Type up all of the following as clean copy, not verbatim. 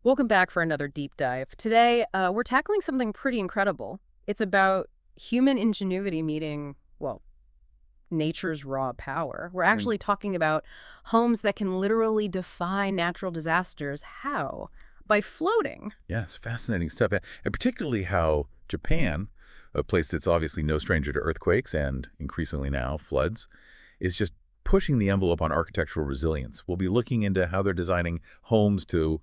Welcome back for another deep dive. Today, we're tackling something pretty incredible. It's about human ingenuity meeting, well, nature's raw power. We're Mm. actually talking about homes that can literally defy natural disasters. How? By floating. Yes, fascinating stuff. And particularly how Japan, a place that's obviously no stranger to earthquakes and increasingly now floods, is just pushing the envelope on architectural resilience. We'll be looking into how they're designing homes to,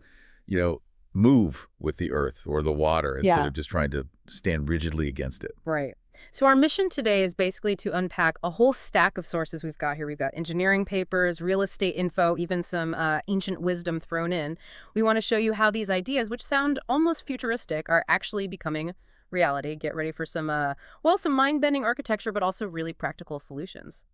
you know, move with the earth or the water instead Yeah. of just trying to stand rigidly against it. Right. So our mission today is basically to unpack a whole stack of sources we've got here. We've got engineering papers, real estate info, even some ancient wisdom thrown in. We want to show you how these ideas, which sound almost futuristic, are actually becoming reality. Get ready for some, some mind-bending architecture, but also really practical solutions.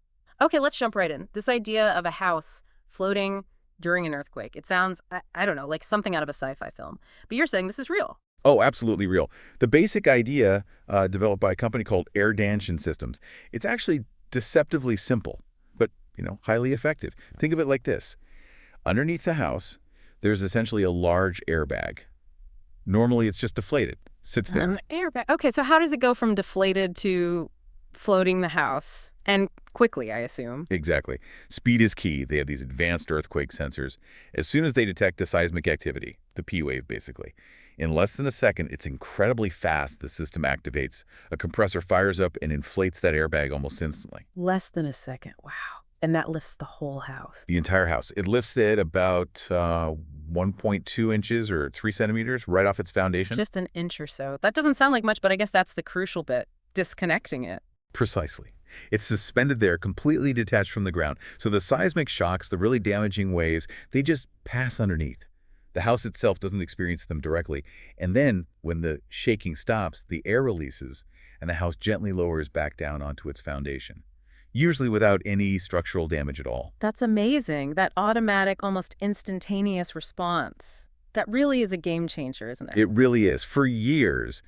Okay, let's jump right in. This idea of a house floating during an earthquake. It sounds, I don't know, like something out of a sci-fi film. But you're saying this is real. Oh, absolutely real. The basic idea, developed by a company called Air Danshin Systems, it's actually deceptively simple, but, highly effective. Think of it like this. Underneath the house, there's essentially a large airbag. Normally, it's just deflated, sits there. An airbag. Okay, so how does it go from deflated to floating the house? And quickly, I assume. Exactly. Speed is key. They have these advanced earthquake sensors. As soon as they detect the seismic activity, the P wave basically, in less than a second, it's incredibly fast. The system activates. A compressor fires up and inflates that airbag almost instantly. Less than a second. Wow. And that lifts the whole house. The entire house. It lifts it about 1.2 inches or 3 centimeters right off its foundation. Just an inch or so. That doesn't sound like much, but I guess that's the crucial bit, disconnecting it. Precisely. It's suspended there, completely detached from the ground. So the seismic shocks, the really damaging waves, they just pass underneath. The house itself doesn't experience them directly. And then, when the shaking stops, the air releases, and the house gently lowers back down onto its foundation, usually without any structural damage at all. That's amazing. That automatic, almost instantaneous response. That really is a game changer, isn't it? It really is. For years,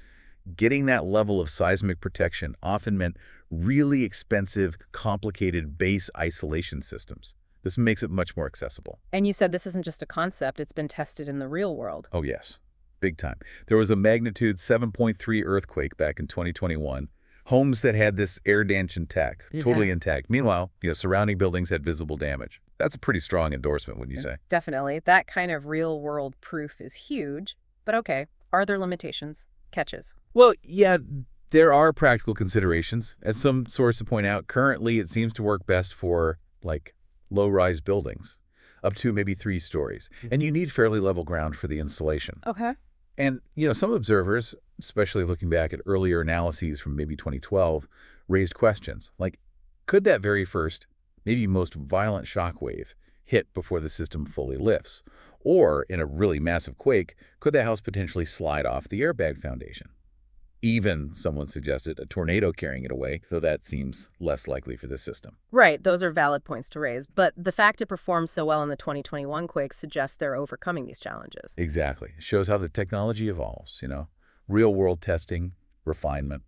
getting that level of seismic protection often meant really expensive, complicated base isolation systems. This makes it much more accessible. And you said this isn't just a concept, it's been tested in the real world. Oh, yes. Big time. There was a magnitude 7.3 earthquake back in 2021. Homes that had this air danshin tech, totally intact. Meanwhile, surrounding buildings had visible damage. That's a pretty strong endorsement, wouldn't you say? Definitely. That kind of real world proof is huge. But okay, are there limitations? Catches? Well, yeah, there are practical considerations. As some sources point out, currently it seems to work best for, like, low-rise buildings, up to maybe 3 stories. And you need fairly level ground for the installation. Okay. And, some observers, especially looking back at earlier analyses from maybe 2012, raised questions like, could that very first, maybe most violent shock wave hit before the system fully lifts? Or, in a really massive quake, could the house potentially slide off the airbag foundation? Even, someone suggested, a tornado carrying it away, though that seems less likely for this system. Right, those are valid points to raise. But the fact it performed so well in the 2021 quake suggests they're overcoming these challenges. Exactly. It shows how the technology evolves, real-world testing, refinement.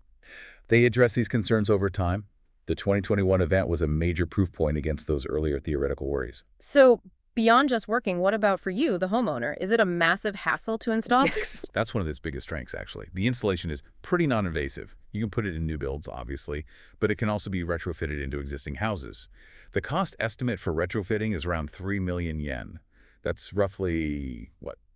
They address these concerns over time. The 2021 event was a major proof point against those earlier theoretical worries. So, beyond just working, what about for you, the homeowner? Is it a massive hassle to install? That's one of its biggest strengths, actually. The installation is pretty non-invasive. You can put it in new builds, obviously, but it can also be retrofitted into existing houses. The cost estimate for retrofitting is around 3 million yen. That's roughly,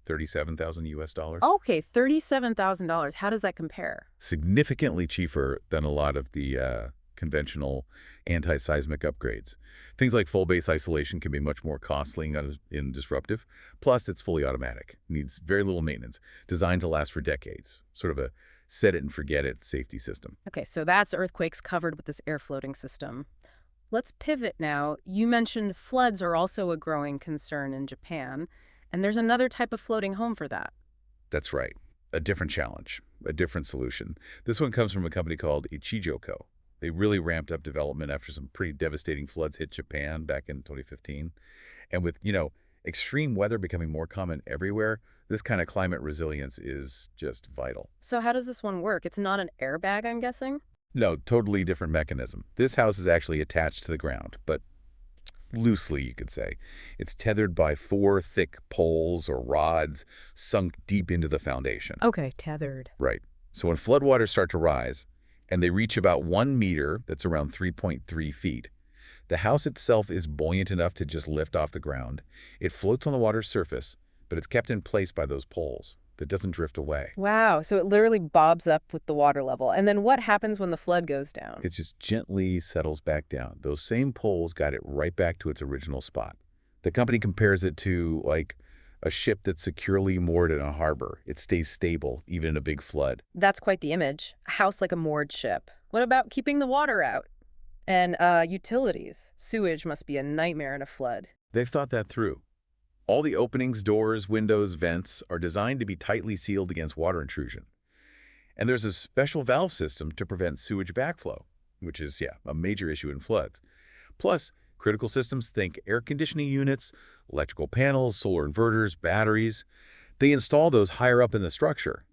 37,000 US dollars? Okay, $37,000. How does that compare? Significantly cheaper than a lot of the conventional anti-seismic upgrades. Things like full base isolation can be much more costly and disruptive. Plus, it's fully automatic, needs very little maintenance, designed to last for decades. Sort of a set it and forget it safety system. Okay, so that's earthquakes covered with this air floating system. Let's pivot now. You mentioned floods are also a growing concern in Japan, and there's another type of floating home for that. That's right. A different challenge, a different solution. This one comes from a company called Ichijoko. They really ramped up development after some pretty devastating floods hit Japan back in 2015. And with, extreme weather becoming more common everywhere, this kind of climate resilience is just vital. So how does this one work? It's not an airbag, I'm guessing? No, totally different mechanism. This house is actually attached to the ground, but Loosely, you could say. It's tethered by four thick poles or rods sunk deep into the foundation. Okay, tethered. Right. So when floodwaters start to rise, and they reach about 1 meter, that's around 3.3 feet, the house itself is buoyant enough to just lift off the ground. It floats on the water's surface, but it's kept in place by those poles. That doesn't drift away. Wow, so it literally bobs up with the water level. And then what happens when the flood goes down? It just gently settles back down. Those same poles got it right back to its original spot. The company compares it to, like, a ship that's securely moored in a harbor. It stays stable, even in a big flood. That's quite the image. A house like a moored ship. What about keeping the water out? And utilities. Sewage must be a nightmare in a flood. They've thought that through. All the openings, doors, windows, vents are designed to be tightly sealed against water intrusion. And there's a special valve system to prevent sewage backflow, which is, yeah, a major issue in floods. Plus, critical systems, think air conditioning units, electrical panels, solar inverters, batteries. They install those higher up in the structure,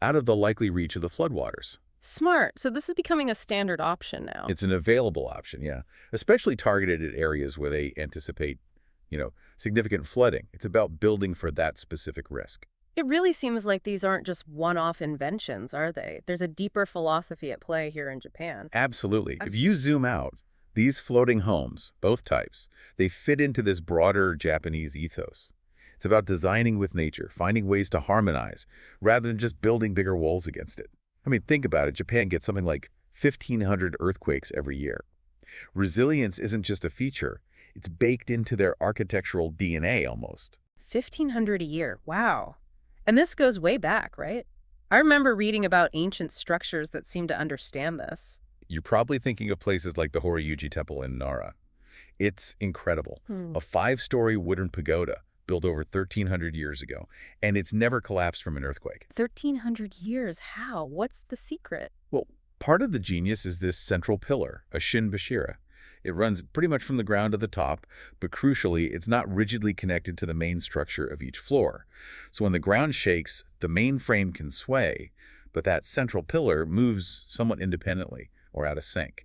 out of the likely reach of the floodwaters. Smart. So this is becoming a standard option now. It's an available option, yeah, especially targeted at areas where they anticipate, significant flooding. It's about building for that specific risk. It really seems like these aren't just one-off inventions, are they? There's a deeper philosophy at play here in Japan. Absolutely. If you zoom out, these floating homes, both types, they fit into this broader Japanese ethos. It's about designing with nature, finding ways to harmonize, rather than just building bigger walls against it. I mean, think about it. Japan gets something like 1,500 earthquakes every year. Resilience isn't just a feature. It's baked into their architectural DNA almost. 1,500 a year. Wow. And this goes way back, right? I remember reading about ancient structures that seem to understand this. You're probably thinking of places like the Horyuji Temple in Nara. It's incredible. A 5-story wooden pagoda built over 1,300 years ago, and it's never collapsed from an earthquake. 1,300 years? How? What's the secret? Well, part of the genius is this central pillar, a shinbashira. It runs pretty much from the ground to the top, but crucially, it's not rigidly connected to the main structure of each floor. So when the ground shakes, the main frame can sway, but that central pillar moves somewhat independently or out of sync.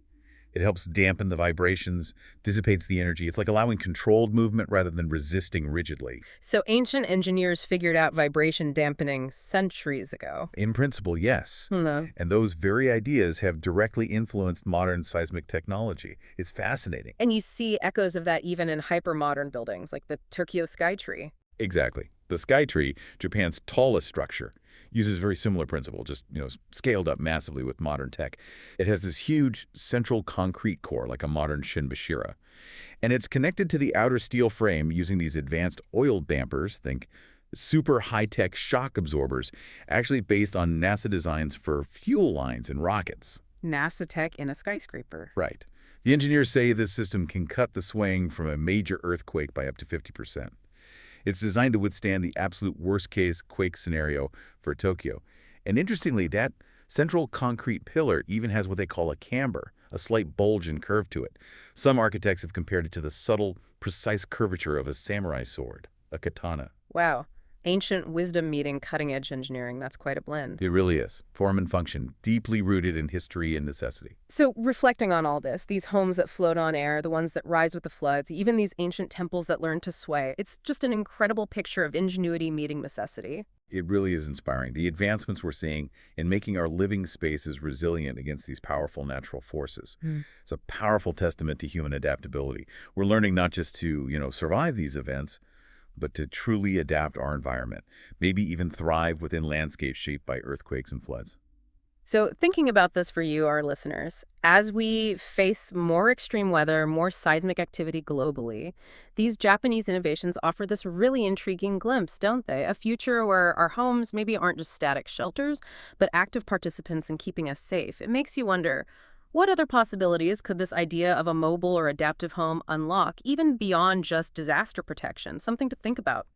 It helps dampen the vibrations, dissipates the energy. It's like allowing controlled movement rather than resisting rigidly. So ancient engineers figured out vibration dampening centuries ago. In principle, yes. No. And those very ideas have directly influenced modern seismic technology. It's fascinating. And you see echoes of that even in hyper-modern buildings like the Tokyo Skytree. Exactly. The Skytree, Japan's tallest structure, uses a very similar principle, just, scaled up massively with modern tech. It has this huge central concrete core, like a modern shinbashira. And it's connected to the outer steel frame using these advanced oil dampers, think super high-tech shock absorbers, actually based on NASA designs for fuel lines and rockets. NASA tech in a skyscraper. Right. The engineers say this system can cut the swaying from a major earthquake by up to 50%. It's designed to withstand the absolute worst-case quake scenario for Tokyo. And interestingly, that central concrete pillar even has what they call a camber, a slight bulge and curve to it. Some architects have compared it to the subtle, precise curvature of a samurai sword, a katana. Wow. Ancient wisdom meeting cutting-edge engineering. That's quite a blend. It really is. Form and function, deeply rooted in history and necessity. So reflecting on all this, these homes that float on air, the ones that rise with the floods, even these ancient temples that learn to sway, it's just an incredible picture of ingenuity meeting necessity. It really is inspiring. The advancements we're seeing in making our living spaces resilient against these powerful natural forces. It's a powerful testament to human adaptability. We're learning not just to, survive these events, but to truly adapt our environment, maybe even thrive within landscapes shaped by earthquakes and floods. So thinking about this for you, our listeners, as we face more extreme weather, more seismic activity globally, these Japanese innovations offer this really intriguing glimpse, don't they? A future where our homes maybe aren't just static shelters, but active participants in keeping us safe. It makes you wonder, what other possibilities could this idea of a mobile or adaptive home unlock, even beyond just disaster protection? Something to think about.